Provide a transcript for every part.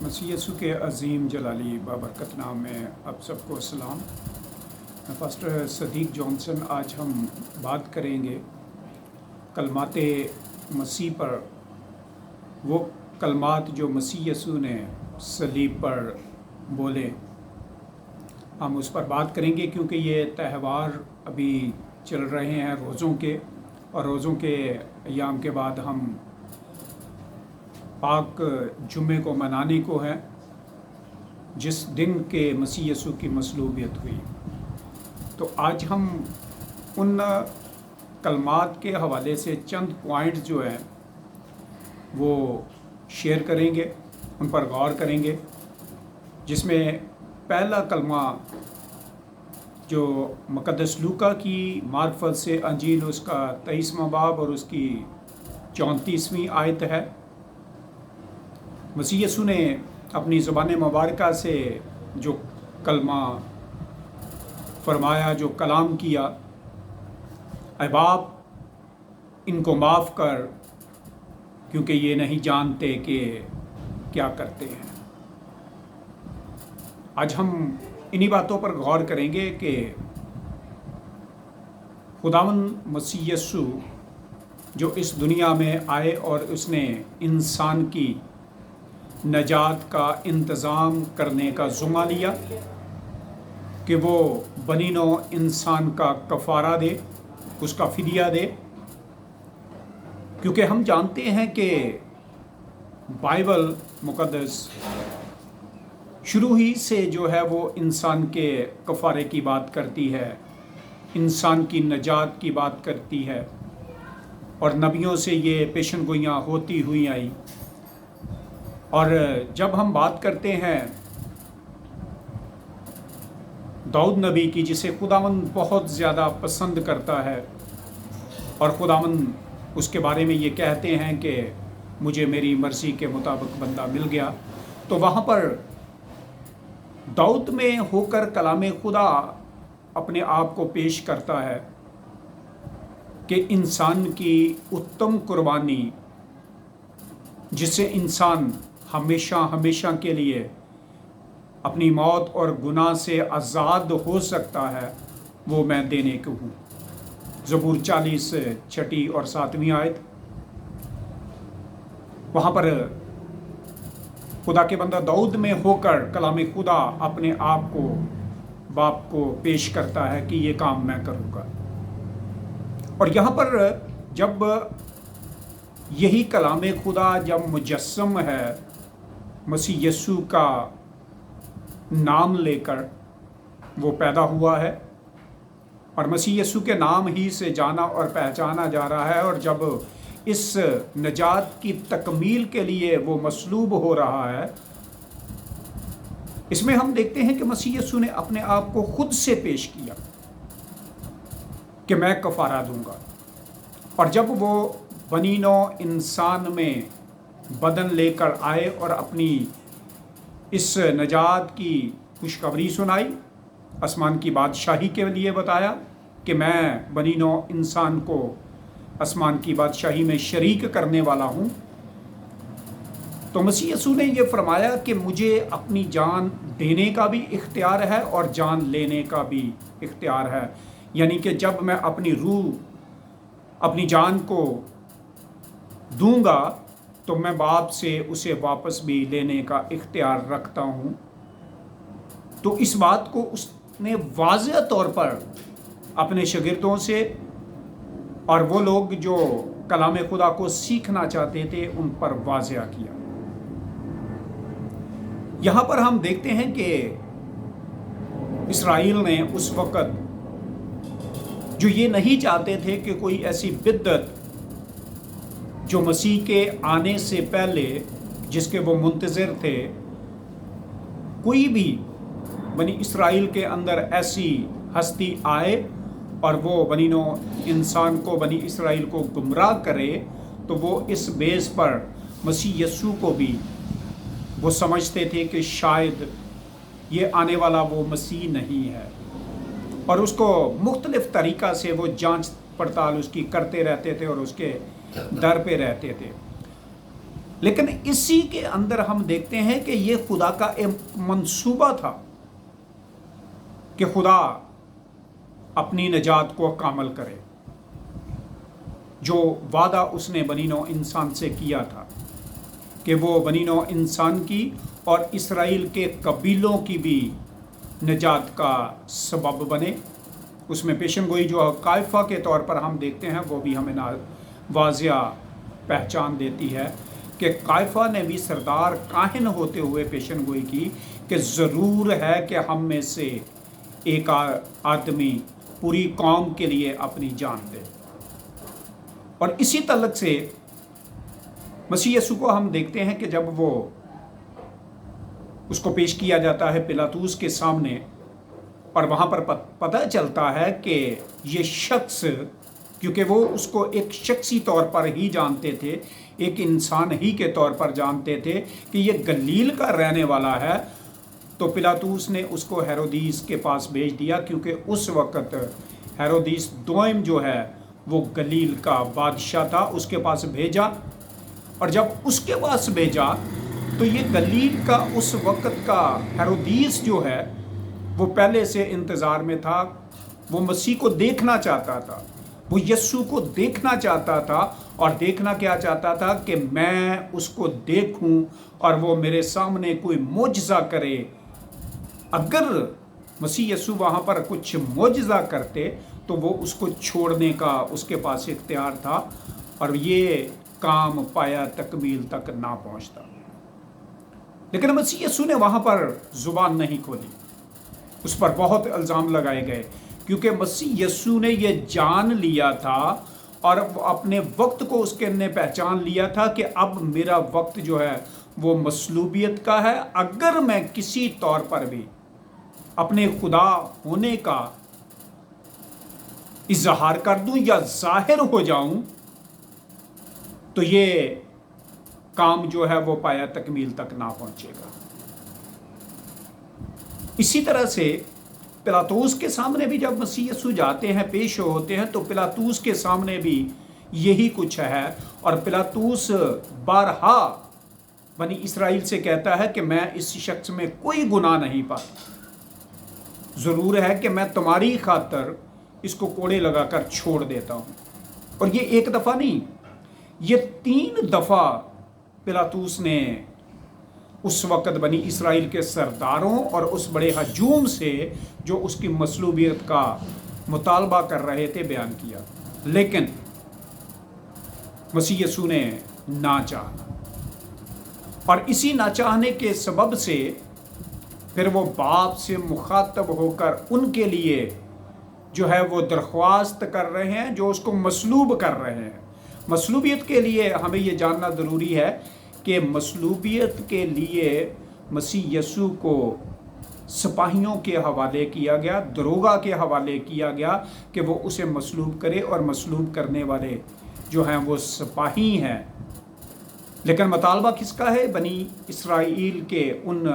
मसीह यीशु के अज़ीम जलाली बाबरकत नाम में आप सबको अस्सलाम। मैं पास्टर सदीक जॉनसन। आज हम बात करेंगे कलमात मसीह पर, वो कलमात जो मसीह यीशु ने सलीब पर बोले। हम उस पर बात करेंगे क्योंकि ये त्यौहार अभी चल रहे हैं रोज़ों के, और रोज़ों के अयाम के बाद हम पाक जुम्मे को मनाने को है, जिस दिन के मसीह यीशु की मसलूबियत हुई। तो आज हम उन कलमात के हवाले से चंद पॉइंट जो हैं वो शेयर करेंगे, उन पर गौर करेंगे। जिसमें पहला कलमा जो मुक़द्दस लूका की मार्फत से अंजील उसका 23वां बाब और उसकी 34वीं आयत है। मसीह यीशु ने अपनी ज़ुबान मुबारका से जो कलमा फरमाया, जो कलाम किया, ऐ बाप इनको माफ़ कर क्योंकि ये नहीं जानते कि क्या करते हैं। आज हम इन्हीं बातों पर गौर करेंगे कि खुदावंद मसीह यीशु जो इस दुनिया में आए और उसने इंसान की नजात का इंतज़ाम करने का ज़ुम्मा लिया कि वो बनीनो इंसान का कफ़ारा दे, उसका फ़िदिया दे। क्योंकि हम जानते हैं कि बाइबल मुक़द्दस शुरू ही से जो है वो इंसान के कफ़ारे की बात करती है, इंसान की नजात की बात करती है, और नबियों से ये पेशन गोइयाँ होती हुई आई। और जब हम बात करते हैं दाऊद नबी की, जिसे खुदावंद बहुत ज़्यादा पसंद करता है, और खुदावंद उसके बारे में ये कहते हैं कि मुझे मेरी मर्ज़ी के मुताबिक बंदा मिल गया, तो वहाँ पर दाऊद में होकर कलाम खुदा अपने आप को पेश करता है कि इंसान की उत्तम कुर्बानी, जिससे इंसान हमेशा हमेशा के लिए अपनी मौत और गुनाह से आज़ाद हो सकता है, वो मैं देने को हूँ। ज़बूर 40 6 और 7वीं आयत। वहाँ पर खुदा के बंदा दाऊद में होकर कलाम खुदा अपने आप को बाप को पेश करता है कि ये काम मैं करूँगा। और यहाँ पर जब यही कलाम खुदा जब मुजस्सम है मसीह यीशु का नाम लेकर, वो पैदा हुआ है और मसीह यीशु के नाम ही से जाना और पहचाना जा रहा है। और जब इस नजात की तकमील के लिए वो मसलूब हो रहा है, इसमें हम देखते हैं कि मसीह यीशु ने अपने आप को खुद से पेश किया कि मैं कफ़ारा दूंगा। और जब वो बनीनो इंसान में बदन लेकर आए और अपनी इस नजात की खुशखबरी सुनाई, आसमान की बादशाही के लिए बताया कि मैं बनीनो इंसान को आसमान की बादशाही में शरीक करने वाला हूँ, तो मसीह यीशु ने ये फरमाया कि मुझे अपनी जान देने का भी इख्तियार है और जान लेने का भी इख्तियार है। यानी कि जब मैं अपनी रूह, अपनी जान को दूंगा तो मैं बाप से उसे वापस भी लेने का इख्तियार रखता हूँ। तो इस बात को उसने वाज़ेह तौर पर अपने शागिर्दों से और वो लोग जो कलाम खुदा को सीखना चाहते थे उन पर वाज़ेह किया। यहाँ पर हम देखते हैं कि इस्राएल ने उस वक़्त जो ये नहीं चाहते थे कि कोई ऐसी बिद्दत जो मसीह के आने से पहले जिसके वो मुंतज़िर थे, कोई भी बनी इस्राएल के अंदर ऐसी हस्ती आए और वो बनीनो इंसान को, बनी इस्राएल को गुमराह करे, तो वो इस बेस पर मसीह यीशु को भी वो समझते थे कि शायद ये आने वाला वो मसीह नहीं है, और उसको मुख्तलिफ तरीक़ा से वो जांच पड़ताल उसकी करते रहते थे और उसके दर पे रहते थे। لیکن اسی کے اندر ہم دیکھتے ہیں کہ یہ خدا کا ایک منصوبہ تھا کہ خدا اپنی نجات کو کامل کرے، جو وعدہ اس نے بنی نوع انسان سے کیا تھا کہ وہ بنی نوع انسان کی اور اسرائیل کے قبیلوں کی بھی نجات کا سبب بنے۔ اس میں پیشن گوئی جو قائفہ کے طور پر ہم دیکھتے ہیں وہ بھی ہمیں واضح پہچان دیتی ہے کہ قائفہ نے بھی سردار کاہن ہوتے ہوئے پیشن گوئی کی کہ ضرور ہے کہ ہم میں سے ایک آدمی پوری قوم کے لیے اپنی جان دے۔ اور اسی تعلق سے مسیح یسوع کو ہم دیکھتے ہیں کہ جب وہ اس کو پیش کیا جاتا ہے پلاطوس کے سامنے، اور وہاں پر پتہ چلتا ہے کہ یہ شخص، کیونکہ وہ اس کو ایک شخصی طور پر ہی جانتے تھے، ایک انسان ہی کے طور پر جانتے تھے کہ یہ گلیل کا رہنے والا ہے، تو پلاطوس نے اس کو ہیرودیس کے پاس بھیج دیا، کیونکہ اس وقت ہیرودیس دوئم جو ہے وہ گلیل کا بادشاہ تھا، اس کے پاس بھیجا۔ اور جب اس کے پاس بھیجا تو یہ گلیل کا اس وقت کا ہیرودیس جو ہے وہ پہلے سے انتظار میں تھا، وہ مسیح کو دیکھنا چاہتا تھا، وہ یسوع کو دیکھنا چاہتا تھا، اور دیکھنا کیا چاہتا تھا کہ میں اس کو دیکھوں اور وہ میرے سامنے کوئی معجزہ کرے۔ اگر مسیح یسوع وہاں پر کچھ معجزہ کرتے تو وہ اس کو چھوڑنے کا اس کے پاس اختیار تھا، اور یہ کام پایا تکمیل تک نہ پہنچتا۔ لیکن مسیح یسوع نے وہاں پر زبان نہیں کھولی، اس پر بہت الزام لگائے گئے، کیونکہ مسیح یسوع نے یہ جان لیا تھا اور اپنے وقت کو اس کے نے پہچان لیا تھا کہ اب میرا وقت جو ہے وہ مصلوبیت کا ہے۔ اگر میں کسی طور پر بھی اپنے خدا ہونے کا اظہار کر دوں یا ظاہر ہو جاؤں تو یہ کام جو ہے وہ پایا تکمیل تک نہ پہنچے گا۔ اسی طرح سے پلاطوس کے سامنے بھی جب مسیح یسوع جاتے ہیں، پیش ہوتے ہیں، تو پلاطوس کے سامنے بھی یہی کچھ ہے، اور پلاطوس بارہا بنی اسرائیل سے کہتا ہے کہ میں اس شخص میں کوئی گناہ نہیں پاتا، ضرور ہے کہ میں تمہاری خاطر اس کو کوڑے لگا کر چھوڑ دیتا ہوں۔ اور یہ ایک دفعہ نہیں، یہ 3 دفعہ پلاطوس نے اس وقت بنی اسرائیل کے سرداروں اور اس بڑے ہجوم سے جو اس کی مصلوبیت کا مطالبہ کر رہے تھے بیان کیا، لیکن مسیح یسوع نے نہ چاہا، اور اسی نہ چاہنے کے سبب سے پھر وہ باپ سے مخاطب ہو کر ان کے لیے جو ہے وہ درخواست کر رہے ہیں جو اس کو مصلوب کر رہے ہیں۔ مصلوبیت کے لیے ہمیں یہ جاننا ضروری ہے کہ مصلوبیت کے لیے مسیح یسوع کو سپاہیوں کے حوالے کیا گیا، دروگا کے حوالے کیا گیا کہ وہ اسے مصلوب کرے، اور مصلوب کرنے والے جو ہیں وہ سپاہی ہیں۔ لیکن مطالبہ کس کا ہے؟ بنی اسرائیل کے ان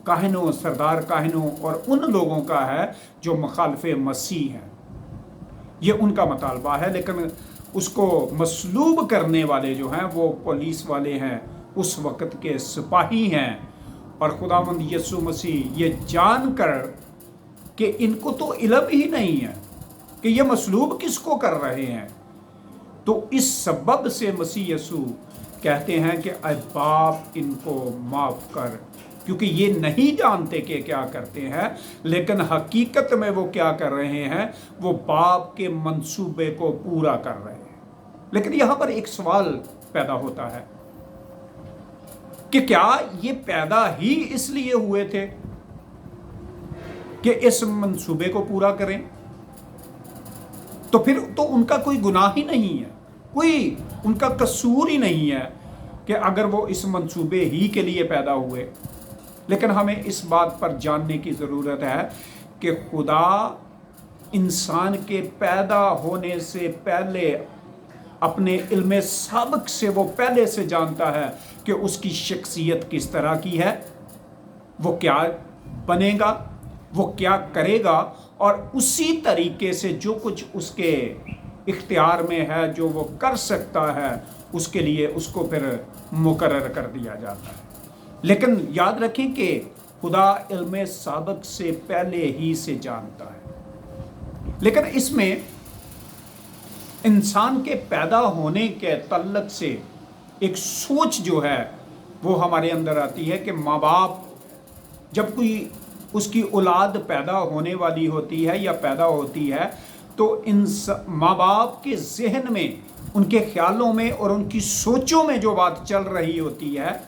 کاہنوں، سردار کاہنوں اور ان لوگوں کا ہے جو مخالف مسیح ہیں، یہ ان کا مطالبہ ہے۔ لیکن اس کو مصلوب کرنے والے جو ہیں وہ پولیس والے ہیں، اس وقت کے سپاہی ہیں، اور خداوند یسوع مسیح یہ جان کر کہ ان کو تو علم ہی نہیں ہے کہ یہ مصلوب کس کو کر رہے ہیں، تو اس سبب سے مسیح یسوع کہتے ہیں کہ اے باپ ان کو معاف کر، کیونکہ یہ نہیں جانتے کہ کیا کرتے ہیں، لیکن حقیقت میں وہ کیا کر رہے ہیں، وہ باپ کے منصوبے کو پورا کر رہے ہیں۔ لیکن یہاں پر ایک سوال پیدا ہوتا ہے کہ کیا یہ پیدا ہی اس لیے ہوئے تھے کہ اس منصوبے کو پورا کریں؟ تو پھر تو ان کا کوئی گناہ ہی نہیں ہے، کوئی ان کا قصور ہی نہیں ہے کہ اگر وہ اس منصوبے ہی کے لیے پیدا ہوئے۔ لیکن ہمیں اس بات پر جاننے کی ضرورت ہے کہ خدا انسان کے پیدا ہونے سے پہلے اپنے علم سابق سے وہ پہلے سے جانتا ہے کہ اس کی شخصیت کس طرح کی ہے، وہ کیا بنے گا، وہ کیا کرے گا، اور اسی طریقے سے جو کچھ اس کے اختیار میں ہے، جو وہ کر سکتا ہے، اس کے لیے اس کو پھر मुकर्रर कर दिया जाता है। लेकिन याद रखें कि खुदा इल्म साबिक से पहले ही से जानता है। लेकिन इसमें इंसान के पैदा होने के तल्लक से एक सोच जो है वो हमारे अंदर आती है कि माँ बाप जब कोई उसकी औलाद पैदा होने वाली होती है या पैदा होती है तो इन माँ बाप के जहन में, उनके ख्यालों में और उनकी सोचों में जो बात चल रही होती है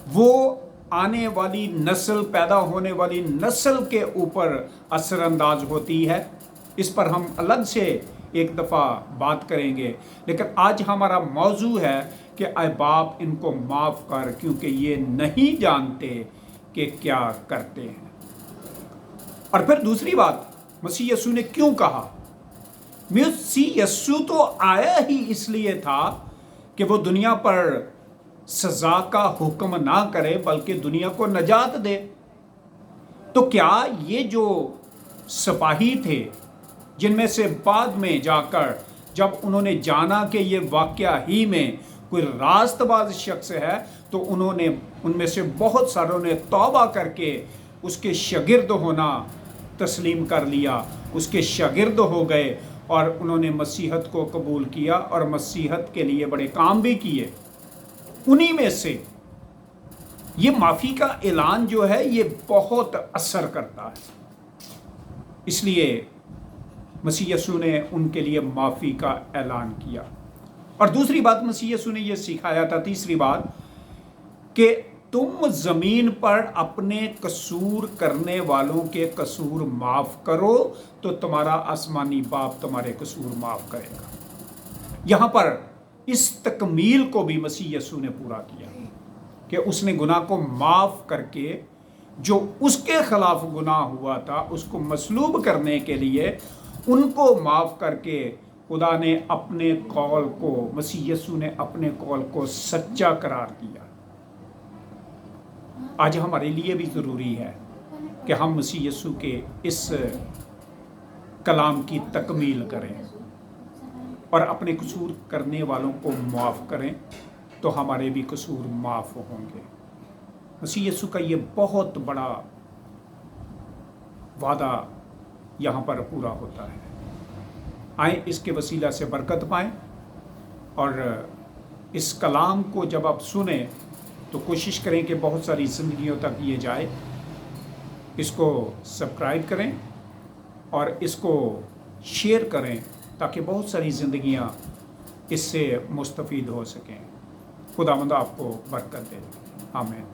वो आने वाली नस्ल, पैदा होने वाली नस्ल के ऊपर असरअंदाज होती है। इस पर हम अलग से एक दफ़ा बात करेंगे, लेकिन आज हमारा मौजू है कि ऐ बाप इनको माफ़ कर, क्योंकि ये नहीं जानते कि क्या करते हैं। और फिर दूसरी बात, मसीह यीशु ने क्यों कहा? मसीह यीशु तो आया ही इसलिए था कि वो दुनिया पर सज़ा का हुक्म ना करे बल्कि दुनिया को नजात दे। तो क्या ये जो सिपाही थे जिनमें से बाद में जाकर जब उन्होंने जाना कि ये वाक़या ही में कोई रास्तबाज शख्स है तो उन्होंने उनमें से बहुत सारों ने तौबा करके उसके शागिर्द होना तस्लीम कर लिया, उसके शागिर्द हो गए और उन्होंने मसीहत को कबूल किया और मसीहत के लिए बड़े काम भी किए। उन्हीं में से ये माफ़ी का ऐलान जो है ये बहुत असर करता है। इसलिए मसीह यीशु ने उनके लिए माफ़ी का ऐलान किया। और दूसरी बात मसीह यीशु ने ये सिखाया था, तीसरी बात, कि तुम ज़मीन पर अपने कसूर करने वालों के कसूर माफ़ करो तो तुम्हारा आसमानी बाप तुम्हारे कसूर माफ़ करेगा। यहाँ पर इस तकमील को भी मसीह यीशु ने पूरा किया कि उसने गुनाह को माफ़ करके जो उसके खिलाफ गुनाह हुआ था उसको मसलूब करने के लिए उनको माफ़ करके खुदा ने अपने कौल को, मसीह यीशु ने अपने कौल को सच्चा करार दिया। आज हमारे लिए भी ज़रूरी है कि हम मसीह यीशु के इस कलाम की तकमील करें और अपने कसूर करने वालों को माफ़ करें तो हमारे भी कसूर माफ़ होंगे। मसीह यीशु का ये बहुत बड़ा वादा यहाँ पर पूरा होता है। आए इसके वसीला से बरकत पाएं और इस कलाम को जब आप सुने तो कोशिश करें कि बहुत सारी ज़िंदगियों तक ये जाए। इसको सब्सक्राइब करें और इसको शेयर करें ताकि बहुत सारी ज़िंदगियाँ इससे मुस्तफ़ीद हो सकें। खुदावंद आपको बरकत दे। आमीन।